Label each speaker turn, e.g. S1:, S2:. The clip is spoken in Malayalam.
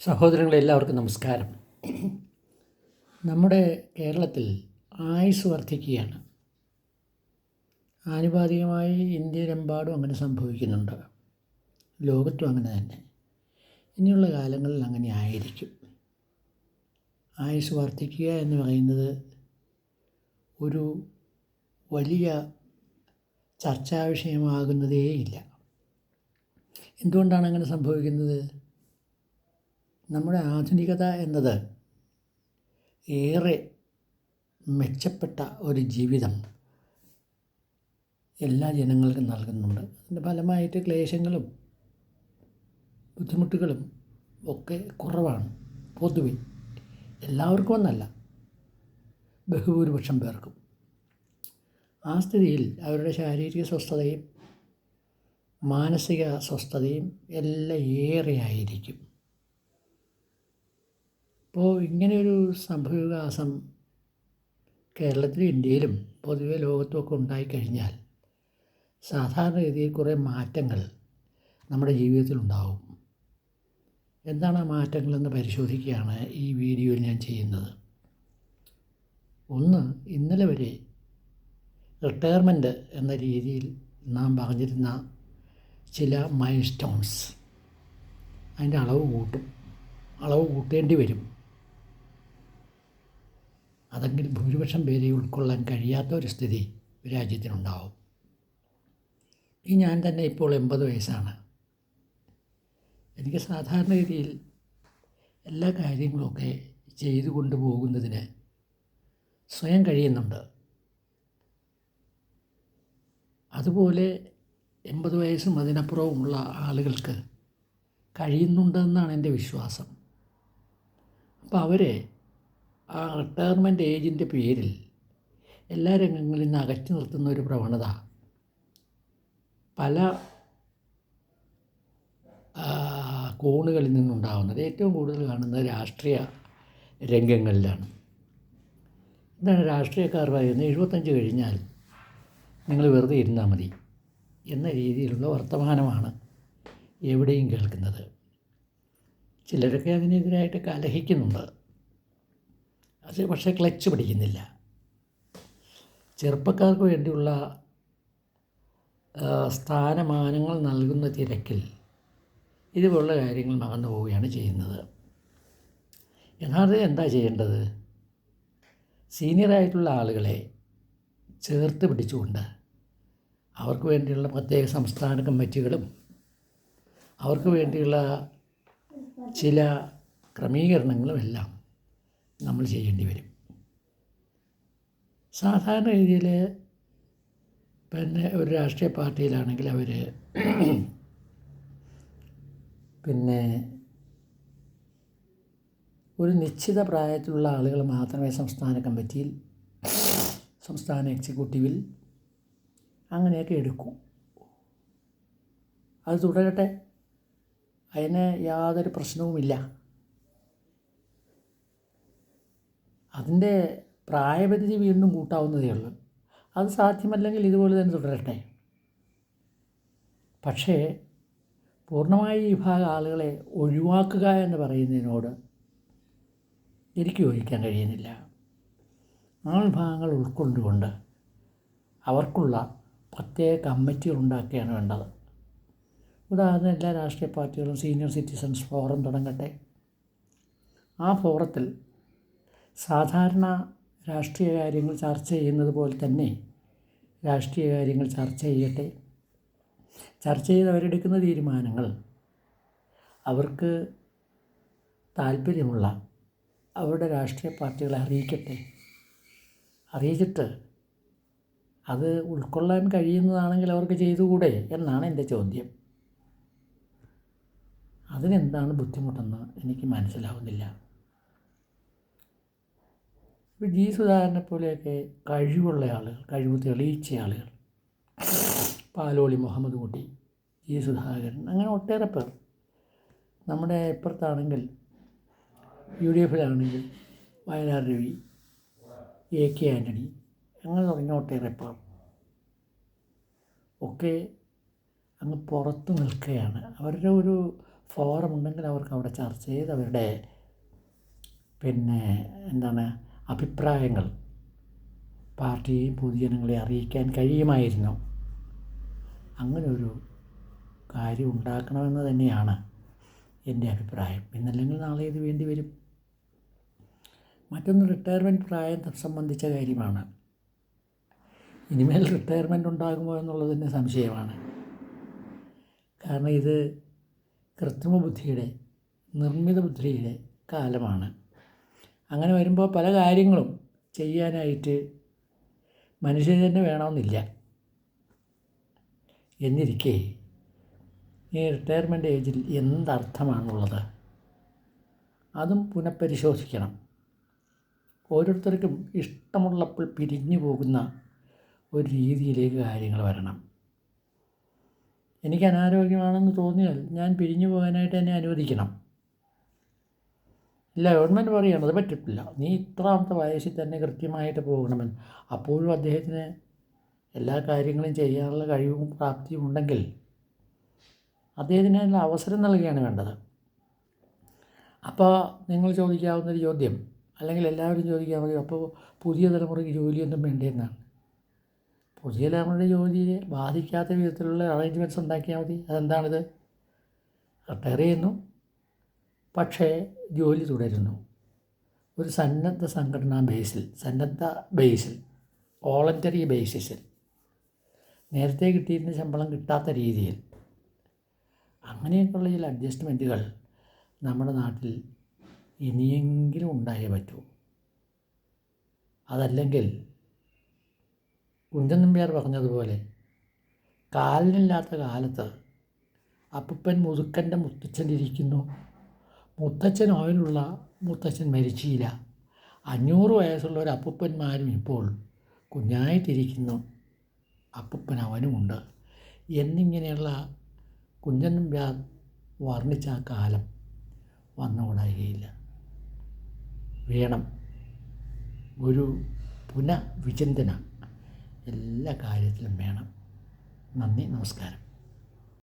S1: സഹോദരങ്ങളെ, എല്ലാവർക്കും നമസ്കാരം. നമ്മുടെ കേരളത്തിൽ ആയുസ് വർദ്ധിക്കുകയാണ്. ആനുപാതികമായി ഇന്ത്യയിലെമ്പാടും അങ്ങനെ സംഭവിക്കുന്നുണ്ട്. ലോകത്തും അങ്ങനെ തന്നെ. ഇനിയുള്ള കാലങ്ങളിൽ അങ്ങനെ ആയിരിക്കും. ആയുസ് വർദ്ധിക്കുക എന്ന് പറയുന്നത് ഒരു വലിയ ചർച്ചാ വിഷയമാകുന്നതേയില്ല. എന്തുകൊണ്ടാണ് അങ്ങനെ സംഭവിക്കുന്നത്? നമ്മുടെ ആധുനികത എന്നത് ഏറെ മെച്ചപ്പെട്ട ഒരു ജീവിതം എല്ലാ ജനങ്ങൾക്കും നൽകുന്നുണ്ട്. അതിൻ്റെ ഫലമായിട്ട് ക്ലേശങ്ങളും ബുദ്ധിമുട്ടുകളും ഒക്കെ കുറവാണ്. പൊതുവെ എല്ലാവർക്കും എന്നല്ല, ബഹുഭൂരിപക്ഷം പേർക്കും. ആ സ്ഥിതിയിൽ അവരുടെ ശാരീരിക സ്വസ്ഥതയും മാനസിക സ്വസ്ഥതയും എല്ലാം ഏറെയായിരിക്കും. അപ്പോൾ ഇങ്ങനെയൊരു സംഭവവികാസം കേരളത്തിലും ഇന്ത്യയിലും പൊതുവെ ലോകത്തുമൊക്കെ ഉണ്ടായിക്കഴിഞ്ഞാൽ സാധാരണഗതിയിൽ കുറേ മാറ്റങ്ങൾ നമ്മുടെ ജീവിതത്തിലുണ്ടാവും. എന്താണ് ആ മാറ്റങ്ങളെന്ന് പരിശോധിക്കുകയാണ് ഈ വീഡിയോയിൽ ഞാൻ ചെയ്യുന്നത്. ഒന്ന്, ഇന്നലെ വരെ റിട്ടയർമെൻറ്റ് എന്ന രീതിയിൽ നാം പറഞ്ഞിരുന്ന ചില മൈൽ സ്റ്റോൺസ്, അതിൻ്റെ അളവ് കൂട്ടേണ്ടി വരും. അതെങ്കിലും ഭൂരിപക്ഷം പേരെ ഉൾക്കൊള്ളാൻ കഴിയാത്ത ഒരു സ്ഥിതി രാജ്യത്തിനുണ്ടാവും. ഞാൻ തന്നെ ഇപ്പോൾ 80 വയസ്സാണ്. എനിക്ക് സാധാരണഗതിയിൽ എല്ലാ കാര്യങ്ങളുമൊക്കെ ചെയ്തു കൊണ്ടുപോകുന്നതിന് സ്വയം കഴിയുന്നുണ്ട്. അതുപോലെ 80 വയസ്സും അതിനപ്പുറവുമുള്ള ആളുകൾക്ക് കഴിയുന്നുണ്ടെന്നാണ് എൻ്റെ വിശ്വാസം. അപ്പോൾ അവരെ ആ റിട്ടയർമെൻറ്റ് ഏജിൻ്റെ പേരിൽ എല്ലാ രംഗങ്ങളിൽ നിന്ന് അകറ്റി നിർത്തുന്ന ഒരു പ്രവണത പല കോണുകളിൽ നിന്നുണ്ടാകുന്നത് ഏറ്റവും കൂടുതൽ കാണുന്നത് രാഷ്ട്രീയ രംഗങ്ങളിലാണ്. എന്താണ് രാഷ്ട്രീയക്കാർ പറയുന്നത്? 75 കഴിഞ്ഞാൽ നിങ്ങൾ വെറുതെ ഇരുന്നാൽ മതി എന്ന രീതിയിലുള്ള വർത്തമാനമാണ് എവിടെയും കേൾക്കുന്നത്. ചിലരൊക്കെ അതിനെതിരായിട്ട് കലഹിക്കുന്നുണ്ട്. അത് പക്ഷേ ക്ലച്ച് പിടിക്കുന്നില്ല. ചെറുപ്പക്കാർക്ക് വേണ്ടിയുള്ള സ്ഥാനമാനങ്ങൾ നൽകുന്ന തിരക്കിൽ ഇതുപോലുള്ള കാര്യങ്ങൾ മറന്നു പോവുകയാണ് ചെയ്യുന്നത്. യഥാർത്ഥത്തിൽ എന്താ ചെയ്യേണ്ടത്? സീനിയറായിട്ടുള്ള ആളുകളെ ചേർത്ത് പിടിച്ചുകൊണ്ട് അവർക്ക് വേണ്ടിയുള്ള പ്രത്യേക സംസ്ഥാന കമ്മിറ്റികളും അവർക്ക് വേണ്ടിയുള്ള ചില ക്രമീകരണങ്ങളും എല്ലാം നമ്മൾ ചെയ്യേണ്ടി വരും. സാധാരണ രീതിയിൽ പിന്നെ ഒരു രാഷ്ട്രീയ പാർട്ടിയിലാണെങ്കിൽ അവർ പിന്നെ ഒരു നിശ്ചിത പ്രായത്തിലുള്ള ആളുകൾ മാത്രമേ സംസ്ഥാന കമ്മിറ്റിയിൽ, സംസ്ഥാന എക്സിക്യൂട്ടീവിൽ അങ്ങനെയൊക്കെ എടുക്കൂ. അത് തുടരട്ടെ, അതിന് യാതൊരു പ്രശ്നവുമില്ല. അതിൻ്റെ പ്രായപരിധി വീണ്ടും കൂട്ടാവുന്നതേ ഉള്ളൂ. അത് സാധ്യമല്ലെങ്കിൽ ഇതുപോലെ തന്നെ തുടരട്ടെ. പക്ഷേ പൂർണ്ണമായി ഈ വിഭാഗം ആളുകളെ ഒഴിവാക്കുക എന്ന് പറയുന്നതിനോട് എനിക്ക് യോജിക്കാൻ കഴിയുന്നില്ല. ആ വിഭാഗങ്ങൾ ഉൾക്കൊണ്ടുകൊണ്ട് അവർക്കുള്ള പ്രത്യേക കമ്മിറ്റികൾ ഉണ്ടാക്കുകയാണ് വേണ്ടത്. ഉദാഹരണം, എല്ലാ രാഷ്ട്രീയ പാർട്ടികളും സീനിയർ സിറ്റിസൺസ് ഫോറം തുടങ്ങട്ടെ. ആ ഫോറത്തിൽ സാധാരണ രാഷ്ട്രീയ കാര്യങ്ങൾ ചർച്ച ചെയ്യുന്നത് പോലെ തന്നെ രാഷ്ട്രീയ കാര്യങ്ങൾ ചർച്ച ചെയ്യട്ടെ. ചർച്ച ചെയ്ത് അവരെടുക്കുന്ന തീരുമാനങ്ങൾ അവർക്ക് താല്പര്യമുള്ള അവരുടെ രാഷ്ട്രീയ പാർട്ടികളെ അറിയിച്ചിട്ട് അത് ഉൾക്കൊള്ളാൻ കഴിയുന്നതാണെങ്കിൽ അവർക്ക് ചെയ്തുകൂടെ എന്നാണ് എൻ്റെ ചോദ്യം. അതിനെന്താണ് ബുദ്ധിമുട്ടെന്ന് എനിക്ക് മനസ്സിലാവുന്നില്ല. ഇപ്പോൾ ജി സുധാകരനെ പോലെയൊക്കെ കഴിവുള്ള ആളുകൾ, കഴിവ് തെളിയിച്ച ആളുകൾ, പാലോളി മുഹമ്മദ് കുട്ടി, ജി സുധാകരൻ, അങ്ങനെ ഒട്ടേറെ പേർ നമ്മുടെ ഇപ്പുറത്താണെങ്കിൽ UDF വയലാർ രവി, AK ആൻ്റണി, അങ്ങനെ തുടങ്ങിയ ഒട്ടേറെ പേർ ഒക്കെ അങ്ങ് പുറത്ത് നിൽക്കുകയാണ്. അവരുടെ ഒരു ഫോറം ഉണ്ടെങ്കിൽ അവർക്ക് അവിടെ ചർച്ച ചെയ്ത് അവരുടെ അഭിപ്രായങ്ങൾ പാർട്ടിയെയും പൊതുജനങ്ങളെ അറിയിക്കാൻ കഴിയുമായിരുന്നു. അങ്ങനെ ഒരു കാര്യം ഉണ്ടാക്കണമെന്ന് തന്നെയാണ് എൻ്റെ അഭിപ്രായം. ഇന്നല്ലെങ്കിൽ നാളെ ഇത് വേണ്ടി വരും. മറ്റൊന്ന് റിട്ടയർമെൻറ്റ് പ്രായം സംബന്ധിച്ച കാര്യമാണ്. ഇനിമേൽ റിട്ടയർമെൻറ്റ് ഉണ്ടാകുമോ എന്നുള്ളത് തന്നെ സംശയമാണ്. കാരണം ഇത് കൃത്രിമ ബുദ്ധിയുടെ, നിർമ്മിത ബുദ്ധിയുടെ കാലമാണ്. അങ്ങനെ വരുമ്പോൾ പല കാര്യങ്ങളും ചെയ്യാനായിട്ട് മനുഷ്യർ തന്നെ വേണമെന്നില്ല. എന്നിരിക്കെ ഈ റിട്ടയർമെൻറ്റ് ഏജിൽ എന്തർത്ഥമാണുള്ളത്? അതും പുനഃപരിശോധിക്കണം. ഓരോരുത്തർക്കും ഇഷ്ടമുള്ളപ്പോൾ പിരിഞ്ഞു പോകുന്ന ഒരു രീതിയിലേക്ക് കാര്യങ്ങൾ വരണം. എനിക്ക് അനാരോഗ്യമാണെന്ന് തോന്നിയാൽ ഞാൻ പിരിഞ്ഞു പോകാനായിട്ട് എന്നെ അനുവദിക്കണം. ഇല്ല, ഗവൺമെൻറ് പറയുകയാണ് അത് പറ്റില്ല, നീ ഇത്രാമത്തെ വയസ്സിൽ തന്നെ കൃത്യമായിട്ട് പോകണമെന്ന്. അപ്പോഴും അദ്ദേഹത്തിന് എല്ലാ കാര്യങ്ങളും ചെയ്യാനുള്ള കഴിവും പ്രാപ്തിയും ഉണ്ടെങ്കിൽ അദ്ദേഹത്തിന് അതിനുള്ള അവസരം നൽകുകയാണ് വേണ്ടത്. അപ്പോൾ നിങ്ങൾ ചോദിക്കാവുന്നൊരു ചോദ്യം, അല്ലെങ്കിൽ എല്ലാവരും ചോദിക്കാൻ മതി, അപ്പോൾ പുതിയ തലമുറയ്ക്ക് ജോലിയൊന്നും വേണ്ടിയെന്നാണ്. പുതിയ തലമുറയുടെ ജോലിയെ ബാധിക്കാത്ത വിധത്തിലുള്ള അറേഞ്ച്മെൻറ്റ്സ് ഉണ്ടാക്കിയാൽ മതി. അതെന്താണിത്? റിട്ടയർ ചെയ്യുന്നു, പക്ഷേ ജോലി തുടരുന്നു. ഒരു സന്നദ്ധ ബേസിൽ വോളണ്ടറി ബേസിസിൽ, നേരത്തെ കിട്ടിയിരുന്ന ശമ്പളം കിട്ടാത്ത രീതിയിൽ. അങ്ങനെയൊക്കെയുള്ള ചില അഡ്ജസ്റ്റ്മെൻറ്റുകൾ നമ്മുടെ നാട്ടിൽ ഇനിയെങ്കിലും ഉണ്ടായേ പറ്റൂ. അതല്ലെങ്കിൽ കുഞ്ചൻ നമ്പ്യാർ പറഞ്ഞതുപോലെ കാലിനില്ലാത്ത കാലത്ത് അപ്പൂപ്പൻ മുതുക്കൻ്റെ മുത്തച്ഛനിരിക്കുന്നു, മുത്തച്ഛൻ ഓയിലുള്ള മുത്തച്ഛൻ മരിച്ചില്ല, 500 വയസ്സുള്ള ഒരു അപ്പൂപ്പന്മാരും ഇപ്പോൾ കുഞ്ഞായിട്ടിരിക്കുന്നു, അപ്പൂപ്പൻ അവനുമുണ്ട് എന്നിങ്ങനെയുള്ള കുഞ്ചൻ നമ്പ്യാർ വർണ്ണിച്ച ആ കാലം വന്നുകൂടായികയില്ല. വേണം ഒരു പുനഃവിചിന്തനം എല്ലാ കാര്യത്തിലും വേണം. നന്ദി, നമസ്കാരം.